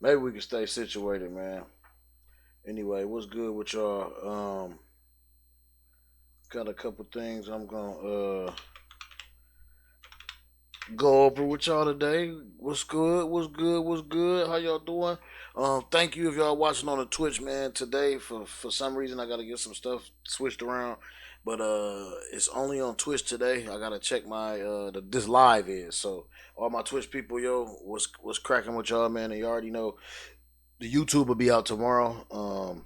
Maybe we can stay situated, man. Anyway, what's good with y'all? Got a couple things I'm gonna go over with y'all today. What's good? What's good? What's good? How y'all doing? Thank you if y'all watching on the Twitch, man. Today, for some reason, I gotta get some stuff switched around, but it's only on Twitch today. I gotta check my this live is so. All my Twitch people, yo, what's cracking with y'all, man? And you already know the YouTube will be out tomorrow.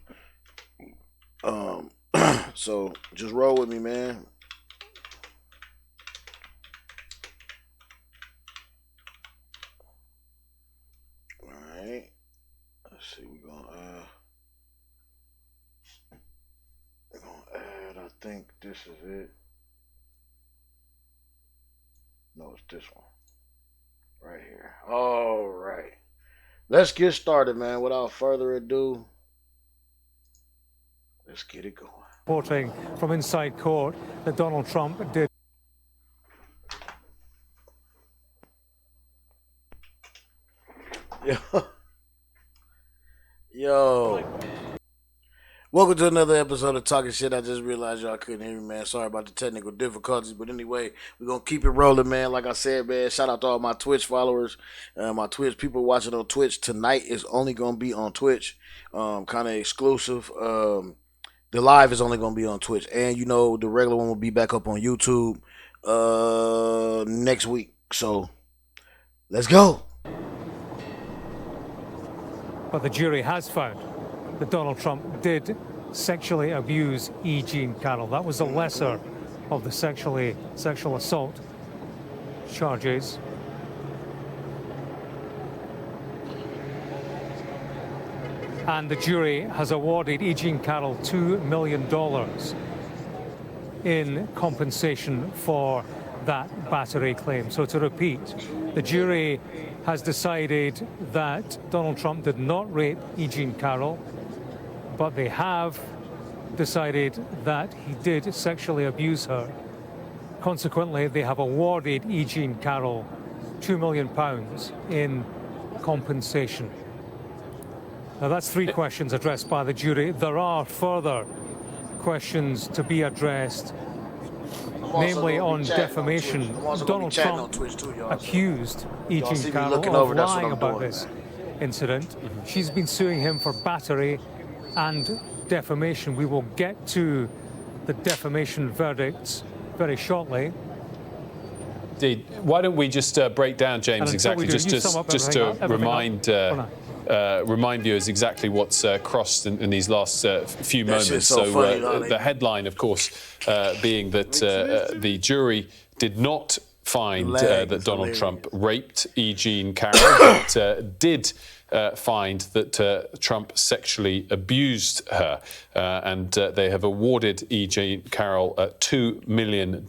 So just roll with me, man. All right. Let's see. We're gonna add. I think this is it. No, it's this one right here. All right. Let's get started, man. Without further ado, let's get it going. Reporting from inside court that Donald Trump did. Yo. Welcome to another episode of Talking Shit. I just realized y'all couldn't hear me, man. Sorry about the technical difficulties. But anyway, we're going to keep it rolling, man. Like I said, man, shout out to all my Twitch followers, my Twitch people watching on Twitch. Tonight is only going to be on Twitch, kind of exclusive. The live is only going to be on Twitch. And, you know, the regular one will be back up on YouTube next week. So, let's go. But the jury has found that Donald Trump did sexually abuse E. Jean Carroll. That was the lesser of the sexual assault charges. And the jury has awarded E. Jean Carroll $2 million in compensation for that battery claim. So to repeat, the jury has decided that Donald Trump did not rape E. Jean Carroll, but they have decided that he did sexually abuse her. Consequently, they have awarded E. Jean Carroll £2 million in compensation. Now, that's three questions addressed by the jury. There are further questions to be addressed, namely on defamation. Donald Trump accused E. Jean Carroll of lying about this incident. She's been suing him for battery and defamation. We will get to the defamation verdicts very shortly. Indeed. Why don't we just break down, James, exactly, just to remind viewers exactly what's crossed in these last few moments. The headline, of course, being that the jury did not find that Donald Trump raped E. Jean Carroll, but did find that Trump sexually abused her, and they have awarded E. Jean Carroll $2 million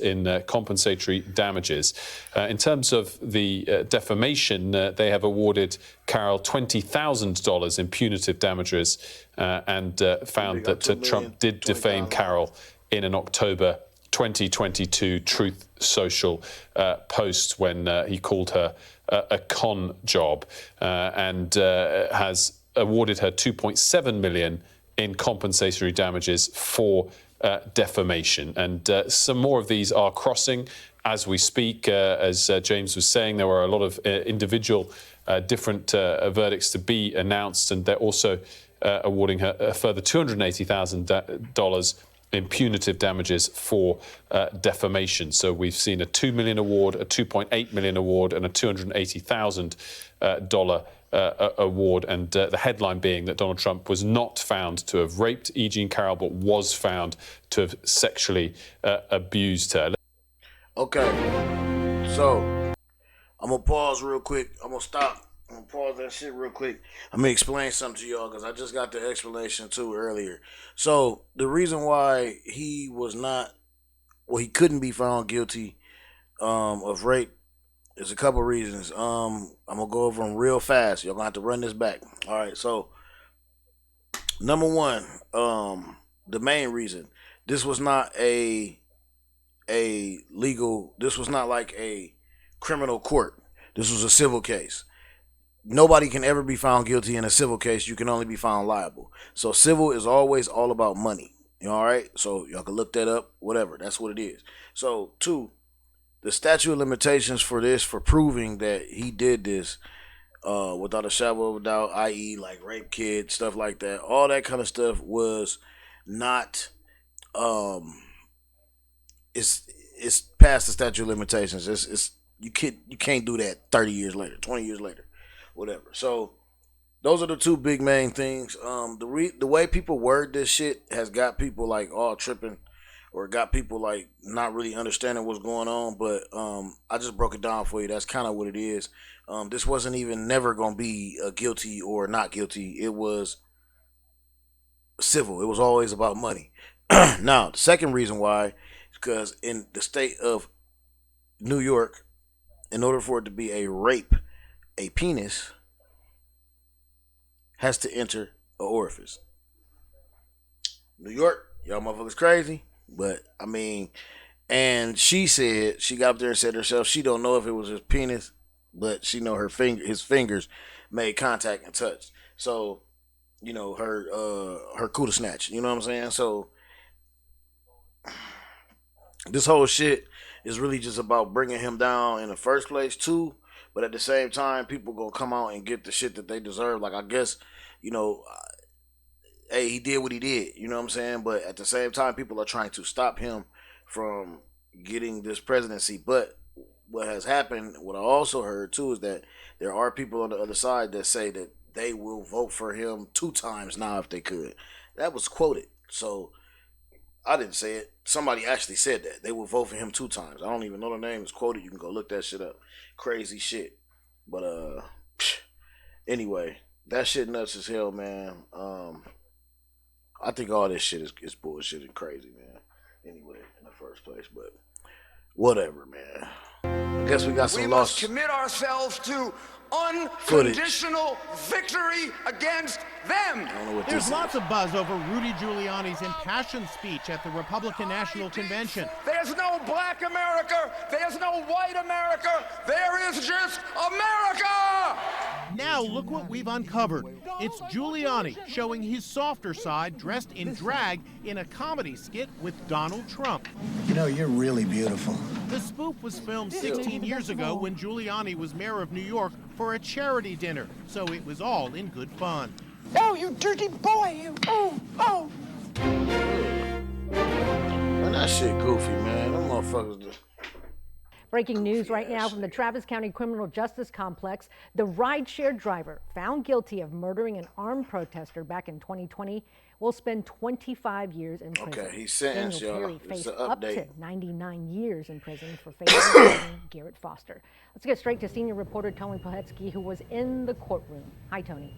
in compensatory damages. In terms of the defamation, they have awarded Carroll $20,000 in punitive damages and found that Trump did defame Carroll in an October 2022 Truth Social post when he called her a con job, and has awarded her $2.7 million in compensatory damages for defamation. And some more of these are crossing as we speak. As James was saying, there were a lot of individual different verdicts to be announced, and they're also awarding her a further $280,000 in punitive damages for defamation. So we've seen a $2 million award, a $2.8 million award, and a $280,000 award. And the headline being that Donald Trump was not found to have raped E. Jean Carroll, but was found to have sexually abused her. Okay, so I'm gonna pause real quick. I'm gonna stop. I'm gonna pause that shit real quick. I'm gonna explain something to y'all because I just got the explanation too earlier. So the reason why he couldn't be found guilty of rape is a couple reasons. I'm gonna go over them real fast. You're gonna have to run this back. All right. So number one, the main reason, this was not this was not like a criminal court. This was a civil case. nobody can ever be found guilty in a civil case. You can only be found liable. So civil is always all about money. All right? So y'all can look that up, whatever. That's what it is. So, 2, the statute of limitations for this, for proving that he did this without a shadow of a doubt, i.e. like rape kids, stuff like that, all that kind of stuff was not, it's past the statute of limitations. You can't do that 30 years later, 20 years later, whatever. So those are the 2 big main things. The way people word this shit has got people like all tripping, or got people like not really understanding what's going on. But I just broke it down for you. That's kind of what it is. This wasn't even never gonna be a guilty or not guilty. It was civil. It was always about money. Now, the second reason why is because in the state of New York, in order for it to be a rape, a penis has to enter an orifice. New York, y'all motherfuckers crazy, but I mean, and she said, she got up there and said herself, she don't know if it was his penis, but she know his fingers made contact and touched. So, you know, her cooter snatch. You know what I'm saying? So this whole shit is really just about bringing him down in the first place too. But at the same time, people gonna come out and get the shit that they deserve. Like, I guess, you know, hey, he did what he did. You know what I'm saying? But at the same time, people are trying to stop him from getting this presidency. But what has happened, what I also heard too, is that there are people on the other side that say that they will vote for him 2 times now if they could. That was quoted. So I didn't say it. Somebody actually said that. They will vote for him 2 times. I don't even know the name. It's quoted. You can go look that shit up. Crazy shit. But anyway, that shit nuts as hell, man. I think all this shit is bullshit and crazy, man. Anyway, in the first place, but whatever, man. I guess we got some lost. We must commit ourselves to unconditional victory against them. There's lots of buzz over Rudy Giuliani's impassioned speech at the Republican National Convention. There's no black America. There's no white America. There is just America. Now look what we've uncovered. It's Giuliani showing his softer side dressed in drag in a comedy skit with Donald Trump. You know, you're really beautiful. The spoof was filmed 16 years ago when Giuliani was mayor of New York for a charity dinner, so it was all in good fun. Oh, you dirty boy, you. Oh. Man, that shit goofy, man. Them motherfuckers just... Breaking news right now from the Travis County Criminal Justice Complex. The rideshare driver found guilty of murdering an armed protester back in 2020 will spend 25 years in prison. Okay, he's sentenced, Daniel y'all. Perry It's faced an up update. to 99 years in prison for fatally Garrett Foster. Let's get straight to senior reporter Tony Pohetsky, who was in the courtroom. Hi, Tony.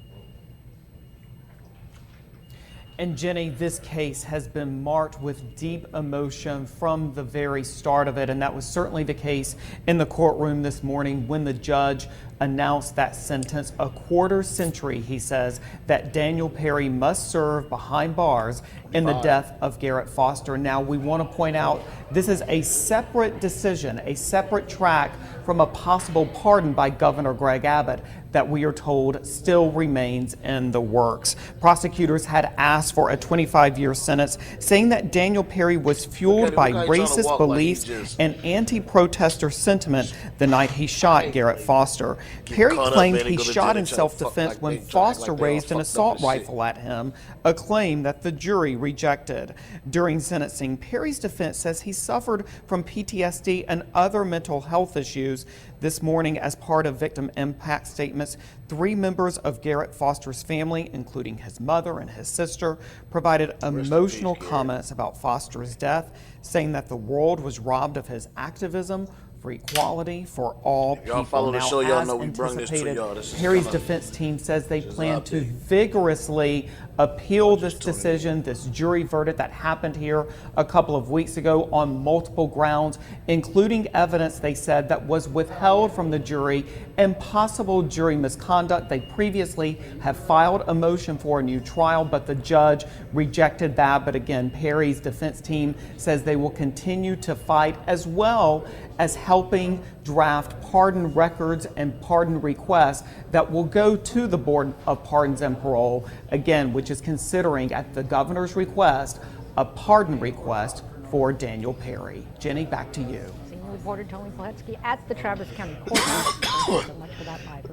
And Jenny, this case has been marked with deep emotion from the very start of it, and that was certainly the case in the courtroom this morning when the judge announced that sentence. A quarter century, he says, that Daniel Perry must serve behind bars in the death of Garrett Foster. Now, we want to point out this is a separate decision, a separate track from a possible pardon by Governor Greg Abbott that we are told still remains in the works. Prosecutors had asked for a 25-year sentence, saying that Daniel Perry was fueled by racist beliefs and anti-protester sentiment the night he shot Garrett Foster. Perry claimed he shot in self-defense when Foster raised an assault rifle at him, a claim that the jury rejected. During sentencing, Perry's defense says he suffered from PTSD and other mental health issues. This morning, as part of victim impact statements, 3 members of Garrett Foster's family, including his mother and his sister, provided emotional comments about Foster's death, saying that the world was robbed of his activism for equality for all people. Y'all follow the now, show, y'all as know we bring this to anticipated, y'all. This is Perry's kinda- defense team says they plan to vigorously appeal this decision, this jury verdict that happened here a couple of weeks ago on multiple grounds, including evidence they said that was withheld from the jury and possible jury misconduct. They previously have filed a motion for a new trial, but the judge rejected that. But again, Perry's defense team says they will continue to fight as well as help helping draft pardon records and pardon requests that will go to the Board of Pardons and Parole, again, which is considering, at the governor's request, a pardon request for Daniel Perry. Jenny, back to you. Senior reporter Tony Poletsky at the Travis County Courthouse. Thank you so much for that live.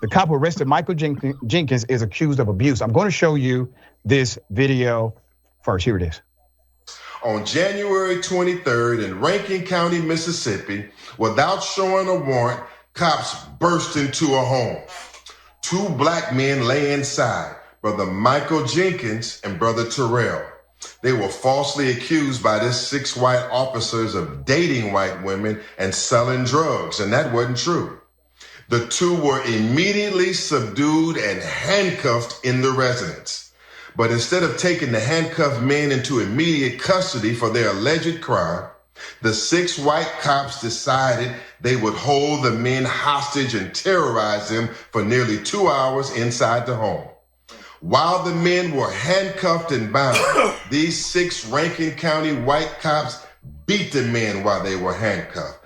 The cop who arrested Michael Jenkins is accused of abuse. I'm going to show you this video first. Here it is. On January 23rd in Rankin County, Mississippi, without showing a warrant, cops burst into a home. Two black men lay inside, Brother Michael Jenkins and Brother Terrell. They were falsely accused by these 6 white officers of dating white women and selling drugs, and that wasn't true. The two were immediately subdued and handcuffed in the residence. But instead of taking the handcuffed men into immediate custody for their alleged crime, the 6 white cops decided they would hold the men hostage and terrorize them for nearly 2 hours inside the home. While the men were handcuffed and bound, these 6 Rankin County white cops beat the men while they were handcuffed,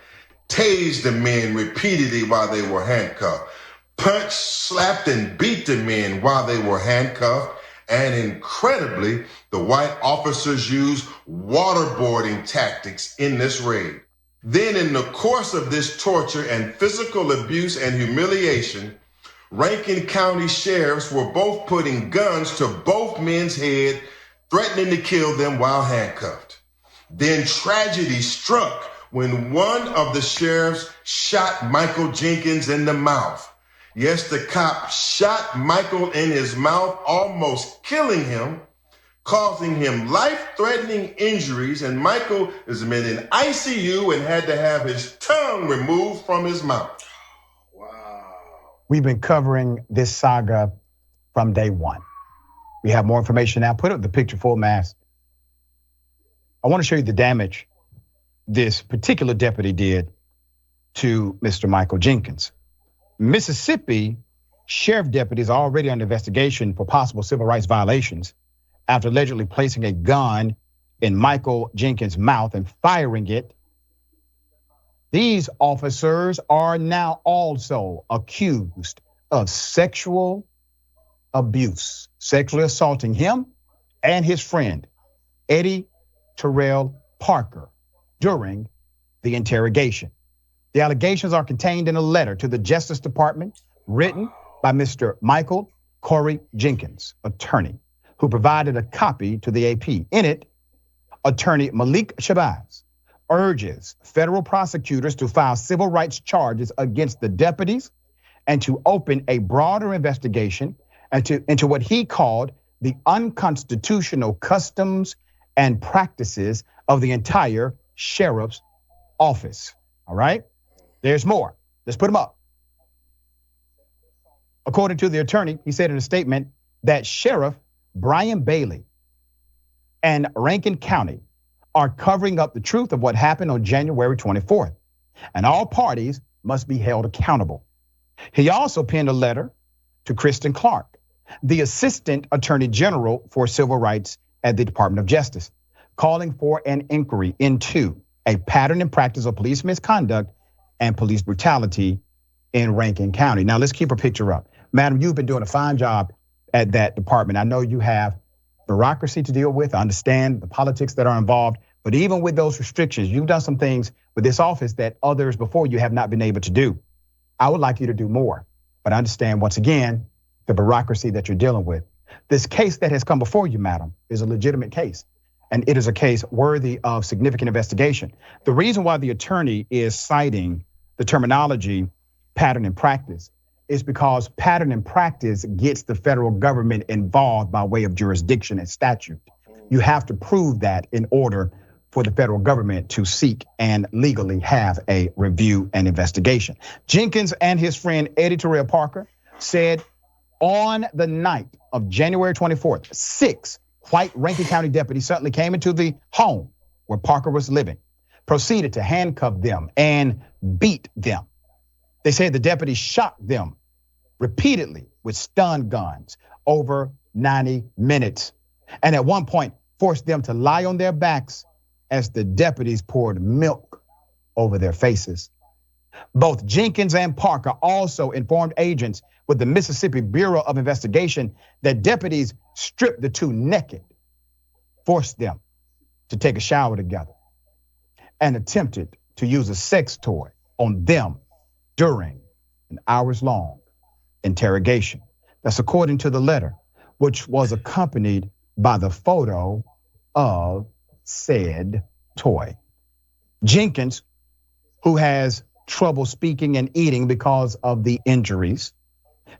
tased the men repeatedly while they were handcuffed, punched, slapped, and beat the men while they were handcuffed, and incredibly, the white officers used waterboarding tactics in this raid. Then in the course of this torture and physical abuse and humiliation, Rankin County sheriffs were both putting guns to both men's head, threatening to kill them while handcuffed. Then tragedy struck when one of the sheriffs shot Michael Jenkins in the mouth. Yes, the cop shot Michael in his mouth, almost killing him, causing him life-threatening injuries, and Michael is in ICU and had to have his tongue removed from his mouth. We've been covering this saga from day one. We have more information now. Put up the picture full mass. I want to show you the damage this particular deputy did to Mr. Michael Jenkins. Mississippi sheriff deputies are already under investigation for possible civil rights violations after allegedly placing a gun in Michael Jenkins' mouth and firing it. These officers are now also accused of sexual abuse, sexually assaulting him and his friend, Eddie Terrell Parker, during the interrogation. The allegations are contained in a letter to the Justice Department written by Mr. Michael Corey Jenkins, attorney, who provided a copy to the AP. In it, attorney Malik Shabazz urges federal prosecutors to file civil rights charges against the deputies and to open a broader investigation into what he called the unconstitutional customs and practices of the entire sheriff's office. All right? There's more. Let's put them up. According to the attorney, he said in a statement that Sheriff Brian Bailey and Rankin County are covering up the truth of what happened on January 24th, and all parties must be held accountable. He also penned a letter to Kristen Clark, the Assistant Attorney General for Civil Rights at the Department of Justice, calling for an inquiry into a pattern and practice of police misconduct and police brutality in Rankin County. Now let's keep a picture up. Madam, you've been doing a fine job at that department. I know you have bureaucracy to deal with. I understand the politics that are involved, but even with those restrictions, you've done some things with this office that others before you have not been able to do. I would like you to do more, but I understand once again, the bureaucracy that you're dealing with. This case that has come before you, madam, is a legitimate case. And it is a case worthy of significant investigation. The reason why the attorney is citing the terminology pattern and practice is because pattern and practice gets the federal government involved by way of jurisdiction and statute. You have to prove that in order for the federal government to seek and legally have a review and investigation. Jenkins and his friend Eddie Terrell Parker said on the night of January 24th, 6 white Rankin County deputies suddenly came into the home where Parker was living, proceeded to handcuff them and beat them. They said the deputies shot them repeatedly with stun guns over 90 minutes. And at one point forced them to lie on their backs as the deputies poured milk over their faces. Both Jenkins and Parker also informed agents with the Mississippi Bureau of Investigation that deputies stripped the two naked, forced them to take a shower together, and attempted to use a sex toy on them during an hours-long interrogation. That's according to the letter, which was accompanied by the photo of said toy. Jenkins, who has trouble speaking and eating because of the injuries,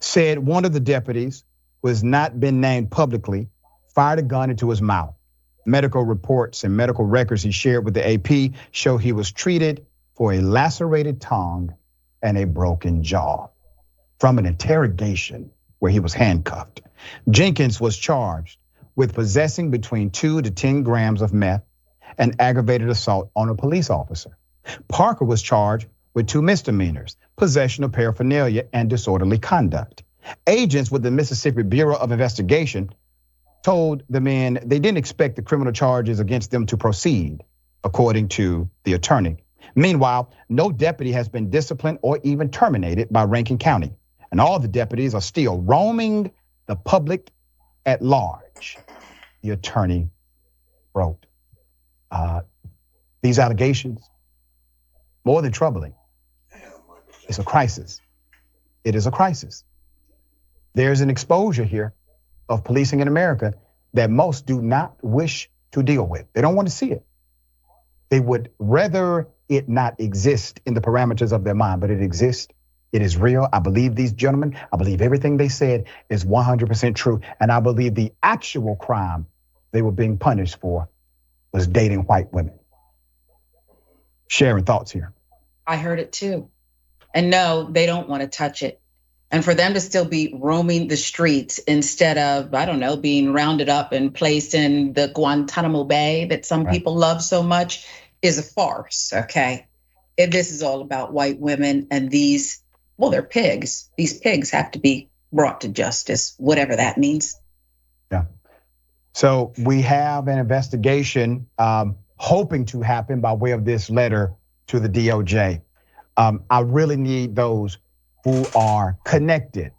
said one of the deputies, who has not been named publicly, fired a gun into his mouth. Medical reports and medical records he shared with the AP show he was treated for a lacerated tongue and a broken jaw from an interrogation where he was handcuffed. Jenkins was charged with possessing between 2 to 10 grams of meth and aggravated assault on a police officer. Parker was charged with 2 misdemeanors, possession of paraphernalia and disorderly conduct. Agents with the Mississippi Bureau of Investigation told the men they didn't expect the criminal charges against them to proceed, according to the attorney. Meanwhile, no deputy has been disciplined or even terminated by Rankin County, and all the deputies are still roaming the public at large, the attorney wrote. These allegations, more than troubling, it's a crisis. It is a crisis. There's an exposure here of policing in America that most do not wish to deal with. They don't want to see it. They would rather it not exist in the parameters of their mind, but it exists. It is real. I believe these gentlemen. I believe everything they said is 100% true. And I believe the actual crime they were being punished for was dating white women. Sharing thoughts here. I heard it too. And no, they don't want to touch it. And for them to still be roaming the streets instead of, I don't know, being rounded up and placed in the Guantanamo Bay that some people love so much is a farce, okay? And this is all about white women and these, well, they're pigs. These pigs have to be brought to justice, whatever that means. Yeah. So we have an investigation hoping to happen by way of this letter to the DOJ. I really need those who are connected.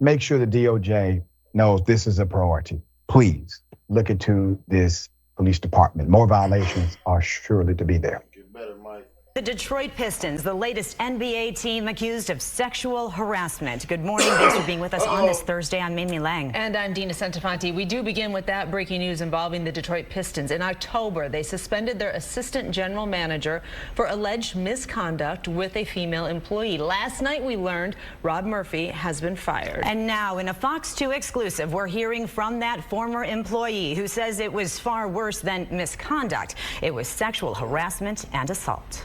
Make sure the DOJ knows this is a priority. Please look into this police department. More violations are surely to be there. The Detroit Pistons, the latest NBA team accused of sexual harassment. Good morning. Thanks for being with us on this Thursday. I'm Mimi Lang. And I'm Dina Santafanti. We do begin with that breaking news involving the Detroit Pistons. In October, they suspended their assistant general manager for alleged misconduct with a female employee. Last night, we learned Rob Murphy has been fired. And now, in a Fox 2 exclusive, we're hearing from that former employee who says it was far worse than misconduct. It was sexual harassment and assault.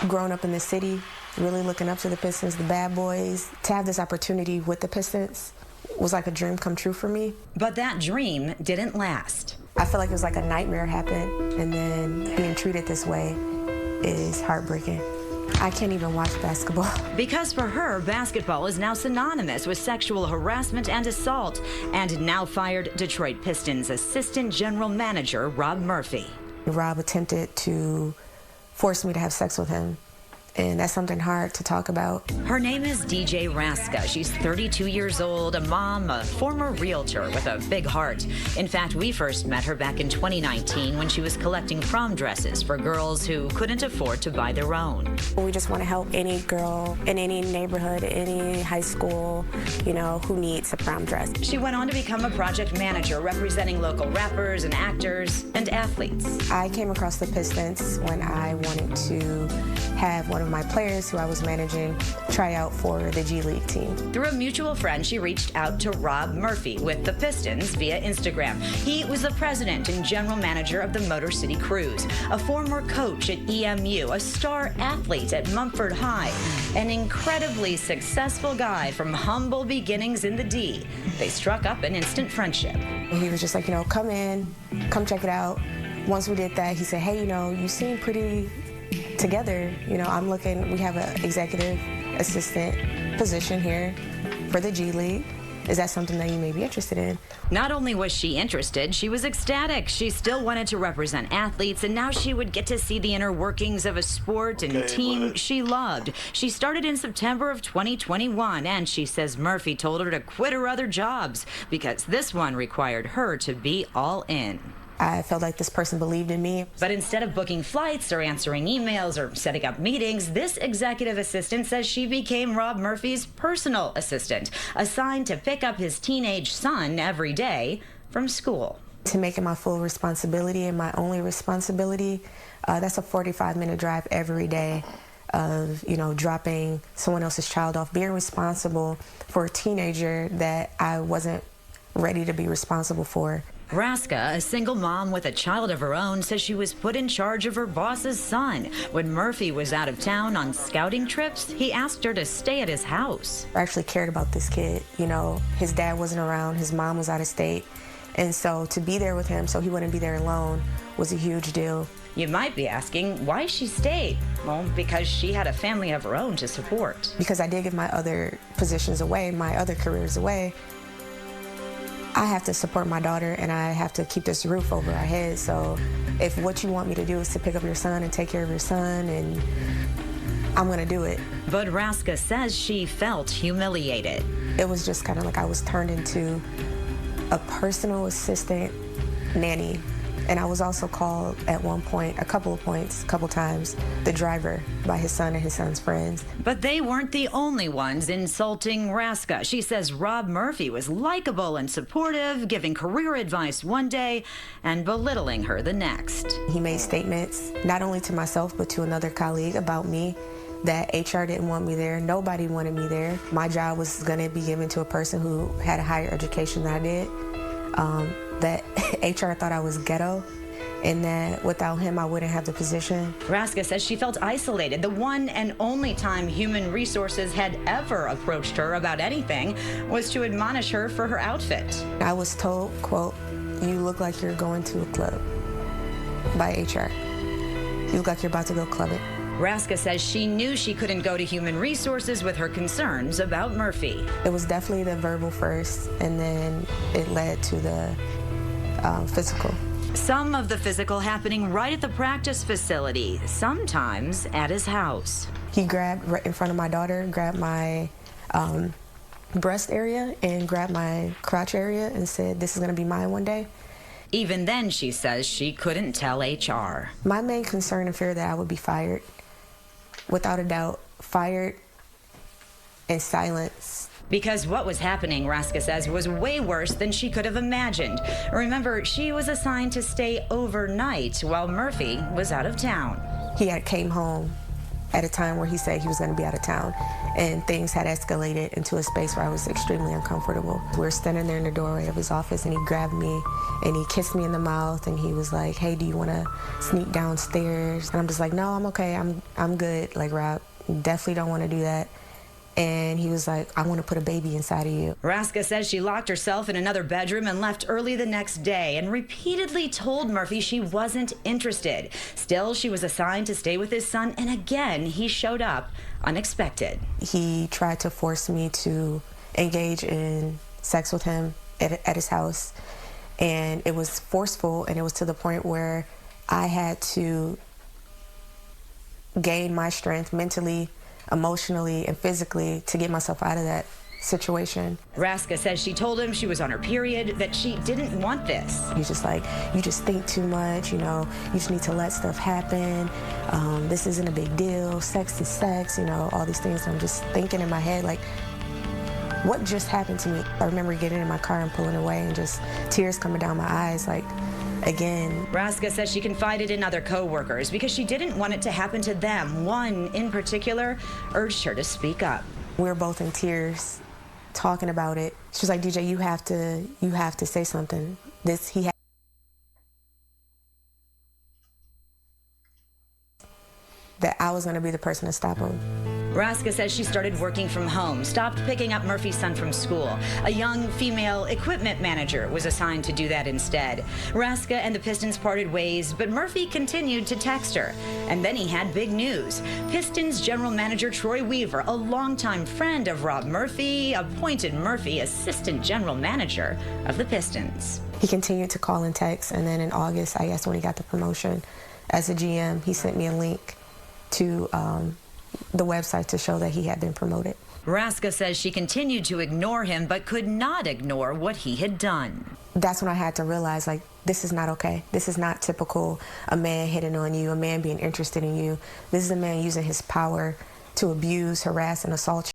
Growing up in the city, really looking up to the Pistons, the bad boys, to have this opportunity with the Pistons was like a dream come true for me. But that dream didn't last. I feel like it was like a nightmare happened, and then being treated this way is heartbreaking. I can't even watch basketball. Because for her, basketball is now synonymous with sexual harassment and assault. And now fired Detroit Pistons assistant general manager Rob Murphy. Rob attempted to force me to have sex with him. And that's something hard to talk about. Her name is DJ Raska. She's 32 years old, a mom, a former realtor with a big heart. In fact, we first met her back in 2019 when she was collecting prom dresses for girls who couldn't afford to buy their own. We just want to help any girl in any neighborhood, any high school, you know, who needs a prom dress. She went on to become a project manager representing local rappers and actors and athletes. I came across the Pistons when I wanted to have one of my players who I was managing try out for the G League team. Through a mutual friend, she reached out to Rob Murphy with the Pistons via Instagram. He was the president and general manager of the Motor City Cruise, a former coach at EMU, a star athlete at Mumford High, an incredibly successful guy from humble beginnings in the D. They struck up an instant friendship. He was just like, you know, come in, come check it out. Once we did that, he said, hey, you know, you seem pretty together. You know, I'm looking, we have an executive assistant position here for the G League. Is that something that you may be interested in? Not only was she interested, she was ecstatic. She still wanted to represent athletes, and now she would get to see the inner workings of a sport and team she loved. She started in September of 2021, and she says Murphy told her to quit her other jobs because this one required her to be all in. I felt like this person believed in me. But instead of booking flights or answering emails or setting up meetings, this executive assistant says she became Rob Murphy's personal assistant, assigned to pick up his teenage son every day from school. To make it my full responsibility and my only responsibility, that's a 45-minute drive every day of, dropping someone else's child off, being responsible for a teenager that I wasn't ready to be responsible for. Raska, a single mom with a child of her own, says she was put in charge of her boss's son. When Murphy was out of town on scouting trips, he asked her to stay at his house. I actually cared about this kid. His dad wasn't around, his mom was out of state. And so to be there with him so he wouldn't be there alone was a huge deal. You might be asking why she stayed. Well, because she had a family of her own to support. Because I did give my other positions away, my other careers away. I have to support my daughter, and I have to keep this roof over our heads. So if what you want me to do is to pick up your son and take care of your son, and I'm gonna do it. But Raska says she felt humiliated. It was just kind of like I was turned into a personal assistant nanny. And I was also called at one point, a couple times, the driver by his son and his son's friends. But they weren't the only ones insulting Raska. She says Rob Murphy was likable and supportive, giving career advice one day and belittling her the next. He made statements, not only to myself, but to another colleague about me, that HR didn't want me there. Nobody wanted me there. My job was gonna be given to a person who had a higher education than I did. That HR thought I was ghetto, and that without him I wouldn't have the position. Raska says she felt isolated. The one and only time Human Resources had ever approached her about anything was to admonish her for her outfit. I was told, quote, "You look like you're going to a club," by HR. "You look like you're about to go clubbing." Raska says she knew she couldn't go to Human Resources with her concerns about Murphy. It was definitely the verbal first, and then it led to the physical. Some of the physical happening right at the practice facility, sometimes at his house. He grabbed right in front of my daughter, grabbed my breast area and grabbed my crotch area and said, "This is gonna be mine one day." Even then, she says she couldn't tell HR. My main concern and fear that I would be fired, without a doubt, fired and silenced. Because what was happening, Raska says, was way worse than she could have imagined. Remember, she was assigned to stay overnight while Murphy was out of town. He came home at a time where he said he was going to be out of town, and things had escalated into a space where I was extremely uncomfortable. We were standing there in the doorway of his office, and he grabbed me and he kissed me in the mouth, and he was like, "Hey, do you want to sneak downstairs?" And I'm just like, "No, I'm okay. I'm good. Like, Rob, definitely don't want to do that." And he was like, "I want to put a baby inside of you." Raska says she locked herself in another bedroom and left early the next day and repeatedly told Murphy she wasn't interested. Still, she was assigned to stay with his son, and again, he showed up unexpected. He tried to force me to engage in sex with him at his house, and it was forceful, and it was to the point where I had to gain my strength mentally, emotionally, and physically to get myself out of that situation. Raska says she told him she was on her period, that she didn't want this. He's just like, "You just think too much, you just need to let stuff happen. This isn't a big deal. Sex is sex, all these things." I'm just thinking in my head, like, what just happened to me? I remember getting in my car and pulling away and just tears coming down my eyes, like, again. Raska says she confided in other co-workers because she didn't want it to happen to them. One in particular urged her to speak up. We were both in tears talking about it. She was like, "DJ, you have to say something. That I was gonna be the person to stop him." Raska says she started working from home, stopped picking up Murphy's son from school. A young female equipment manager was assigned to do that instead. Raska and the Pistons parted ways, but Murphy continued to text her. And then he had big news. Pistons general manager Troy Weaver, a longtime friend of Rob Murphy, appointed Murphy assistant general manager of the Pistons. He continued to call and text, and then in August, I guess when he got the promotion as a GM, he sent me a link to the website to show that he had been promoted. Raska says she continued to ignore him, but could not ignore what he had done. That's when I had to realize, like, this is not okay. This is not typical, a man hitting on you, a man being interested in you. This is a man using his power to abuse, harass, and assault you.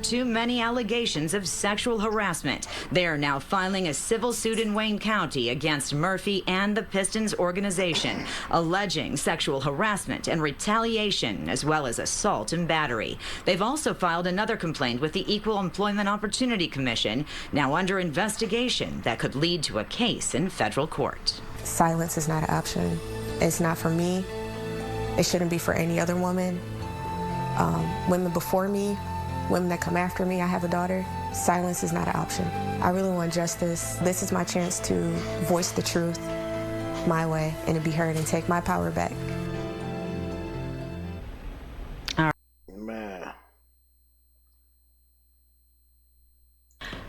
Too many allegations of sexual harassment. They are now filing a civil suit in Wayne County against Murphy and the Pistons organization, alleging sexual harassment and retaliation, as well as assault and battery. They've also filed another complaint with the Equal Employment Opportunity Commission, now under investigation that could lead to a case in federal court. Silence is not an option. It's not for me. It shouldn't be for any other woman. Women before me, women that come after me, I have a daughter. Silence is not an option. I really want justice. This is my chance to voice the truth my way and to be heard and take my power back. Man.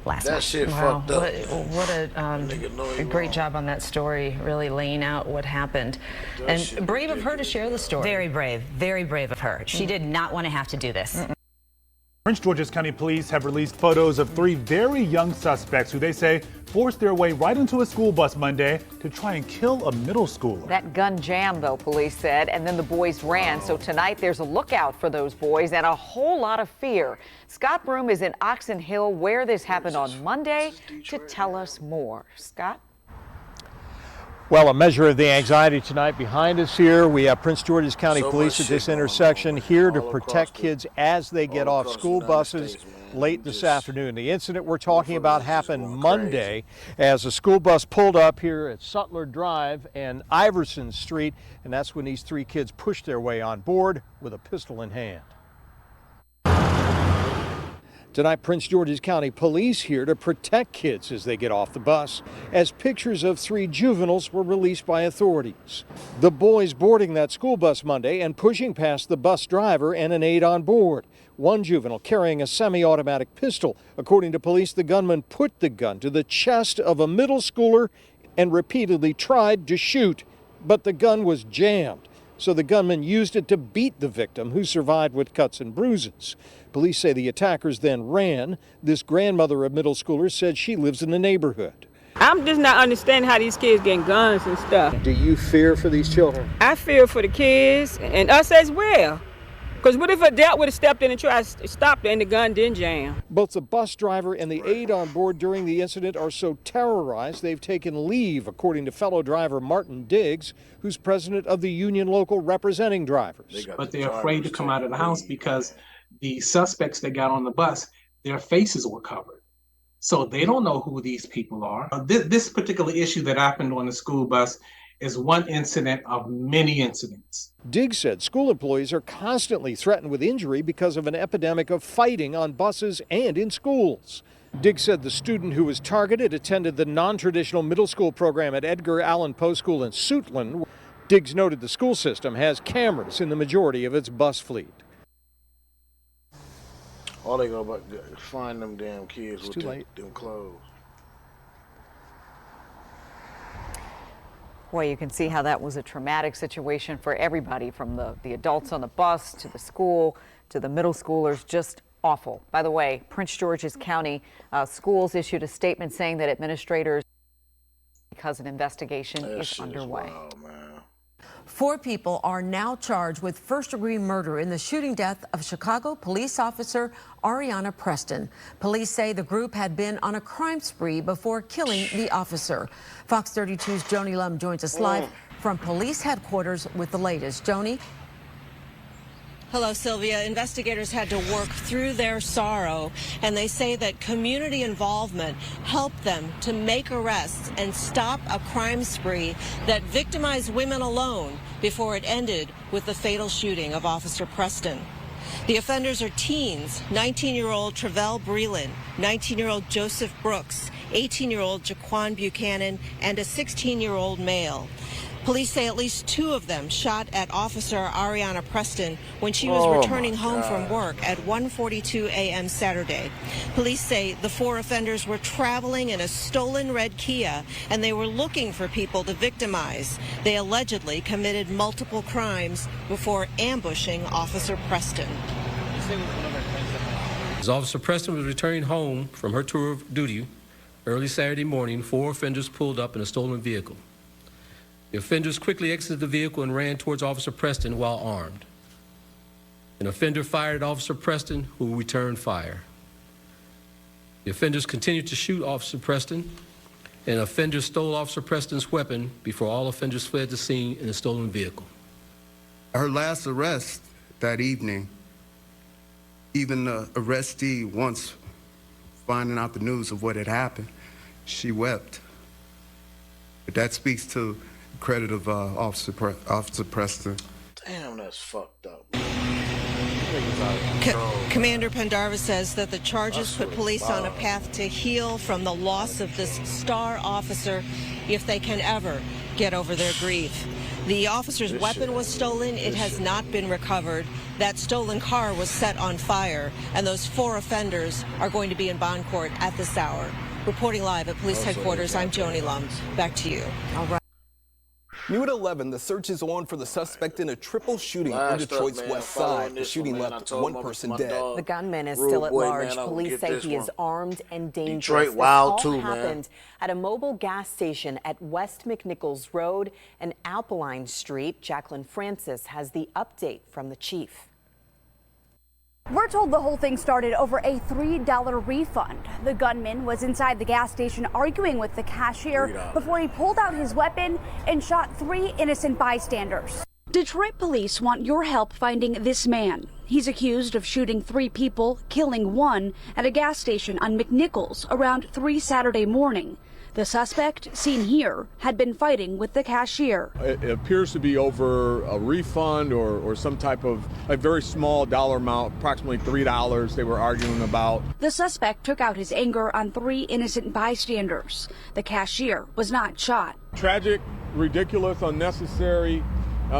Last that night. shit Wow. fucked up. What a great job on that story, really laying out what happened. And brave of her to share the story. Very brave of her. She did not want to have to do this. Prince George's County Police have released photos of 3 very young suspects who they say forced their way right into a school bus Monday to try and kill a middle schooler. That gun jammed, though, police said, and then the boys ran. So tonight there's a lookout for those boys and a whole lot of fear. Scott Broom is in Oxon Hill, where this happened on Monday, to tell us more. Scott? Well, a measure of the anxiety tonight behind us here. We have Prince George's County Police at this intersection here to protect kids as they get off school buses late this afternoon. The incident we're talking about happened Monday as a school bus pulled up here at Sutler Drive and Iverson Street, and that's when these 3 kids pushed their way on board with a pistol in hand. Tonight, Prince George's County Police here to protect kids as they get off the bus, as pictures of 3 juveniles were released by authorities. The boys boarding that school bus Monday and pushing past the bus driver and an aide on board. One juvenile carrying a semi-automatic pistol. According to police, the gunman put the gun to the chest of a middle schooler and repeatedly tried to shoot, but the gun was jammed. So the gunman used it to beat the victim, who survived with cuts and bruises. Police say the attackers then ran. This grandmother of middle schoolers said she lives in the neighborhood. I'm just not understanding how these kids getting guns and stuff. Do you fear for these children? I fear for the kids and us as well. Because what if a adult would have stepped in and tried to stop it and the gun didn't jam? Both the bus driver and the aide on board during the incident are so terrorized they've taken leave, according to fellow driver Martin Diggs, who's president of the union local representing drivers. But they're afraid to come out of the house because the suspects that got on the bus, their faces were covered. So they don't know who these people are. This particular issue that happened on the school bus is one incident of many incidents. Diggs said school employees are constantly threatened with injury because of an epidemic of fighting on buses and in schools. Diggs said the student who was targeted attended the non-traditional middle school program at Edgar Allan Poe School in Suitland. Diggs noted the school system has cameras in the majority of its bus fleet. All they go about find them damn kids with them clothes. Well, you can see how that was a traumatic situation for everybody, from the adults on the bus to the school to the middle schoolers. Just awful. By the way, Prince George's County schools issued a statement saying that administrators, because an investigation is underway. Wild, man. 4 people are now charged with first-degree murder in the shooting death of Chicago police officer Ariana Preston. Police say the group had been on a crime spree before killing the officer. Fox 32's Joni Lum joins us live from police headquarters with the latest. Joni? Hello, Sylvia. Investigators had to work through their sorrow, and they say that community involvement helped them to make arrests and stop a crime spree that victimized women alone before it ended with the fatal shooting of Officer Preston. The offenders are teens: 19-year-old Travell Breland, 19-year-old Joseph Brooks, 18-year-old Jaquan Buchanan, and a 16-year-old male. Police say at least 2 of them shot at Officer Ariana Preston when she was returning home from work at 1:42 a.m. Saturday. Police say the 4 offenders were traveling in a stolen red Kia, and they were looking for people to victimize. They allegedly committed multiple crimes before ambushing Officer Preston. As Officer Preston was returning home from her tour of duty early Saturday morning, 4 offenders pulled up in a stolen vehicle. The offenders quickly exited the vehicle and ran towards Officer Preston while armed. An offender fired at Officer Preston, who returned fire. The offenders continued to shoot Officer Preston, and an offender stole Officer Preston's weapon before all offenders fled the scene in a stolen vehicle. Her last arrest that evening, even the arrestee, once finding out the news of what had happened, she wept. But that speaks to credit of Officer Preston. Damn, that's fucked up. Commander Pendarvis says that the charges put police on a path to heal from the loss of this star officer if they can ever get over their grief. The officer's weapon was stolen. It has not been recovered. That stolen car was set on fire, and those 4 offenders are going to be in bond court at this hour. Reporting live at police headquarters, I'm Joni Lum. Back to you. All right. New at 11, the search is on for the suspect in a triple shooting in Detroit's west side. The shooting left 1 person dead. The gunman is still at large. Police say he is armed and dangerous. Detroit wild this all too, happened at a mobile gas station at West McNichols Road and Alpine Street. Jacqueline Francis has the update from the chief. We're told the whole thing started over a $3 refund. The gunman was inside the gas station arguing with the cashier before he pulled out his weapon and shot 3 innocent bystanders. Detroit police want your help finding this man. He's accused of shooting 3 people, killing 1 at a gas station on McNichols around 3 Saturday morning. The suspect, seen here, had been fighting with the cashier. It appears to be over a refund or some type of a very small dollar amount, approximately $3 they were arguing about. The suspect took out his anger on 3 innocent bystanders. The cashier was not shot. Tragic, ridiculous, unnecessary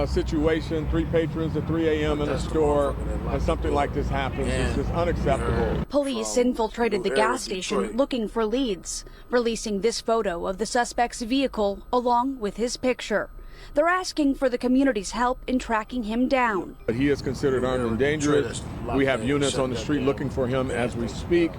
situation. 3 patrons at 3 a.m. in a store, and something like this happens. It's just unacceptable. Police infiltrated the gas station looking for leads, releasing this photo of the suspect's vehicle along with his picture. They're asking for the community's help in tracking him down. He is considered armed and dangerous. We have units on the street looking for him as we speak.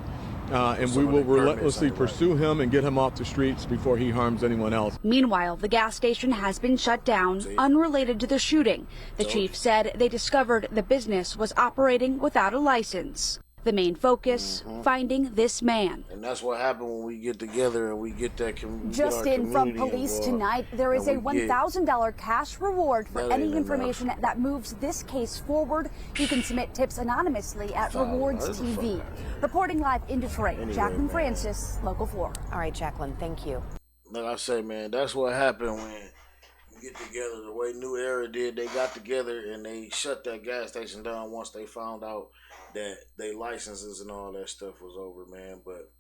And we will relentlessly pursue him and get him off the streets before he harms anyone else. Meanwhile, the gas station has been shut down, unrelated to the shooting. The chief said they discovered the business was operating without a license. The main focus, finding this man. And that's what happened when we get together and we get that community. Just in from police tonight, there is a $1,000 cash reward for any information that moves this case forward. You can submit tips anonymously at Rewards TV. Reporting live in Detroit, Jacqueline Francis, Local 4. All right, Jacqueline, thank you. Like I say, man, that's what happened when we get together. The way New Era did, they got together and they shut that gas station down once they found out that they licenses and all that stuff was over, man. But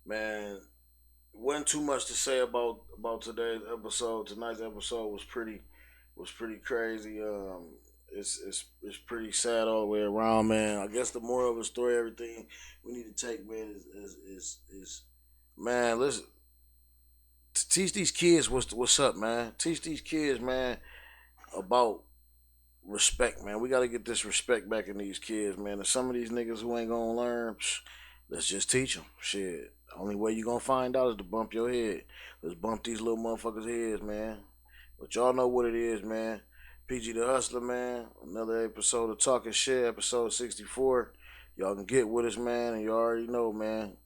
man, wasn't too much to say about today's episode. Tonight's episode was pretty was pretty crazy. It's pretty sad all the way around, man. I guess the moral of the story, everything we need to take, man, is man, listen, teach these kids what's up, man. Teach these kids, man, about respect, man. We got to get this respect back in these kids, man. And some of these niggas who ain't gonna learn, let's just teach them. Shit, the only way you gonna find out is to bump your head. Let's bump these little motherfuckers' heads, man. But y'all know what it is, man. PG the Hustler, man. Another episode of Talking Shit, episode 64. Y'all can get with us, man, and you already know, man.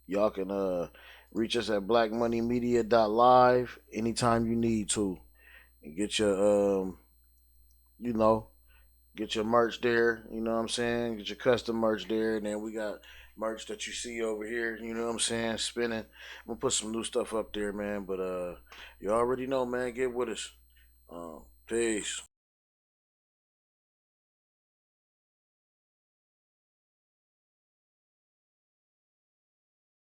Y'all can reach us at blackmoneymedia.live anytime you need to. And get your get your merch there, you know what I'm saying? Get your custom merch there, and then we got merch that you see over here, you know what I'm saying, spinning. I'm gonna put some new stuff up there, man, but you already know, man, get with us. Peace.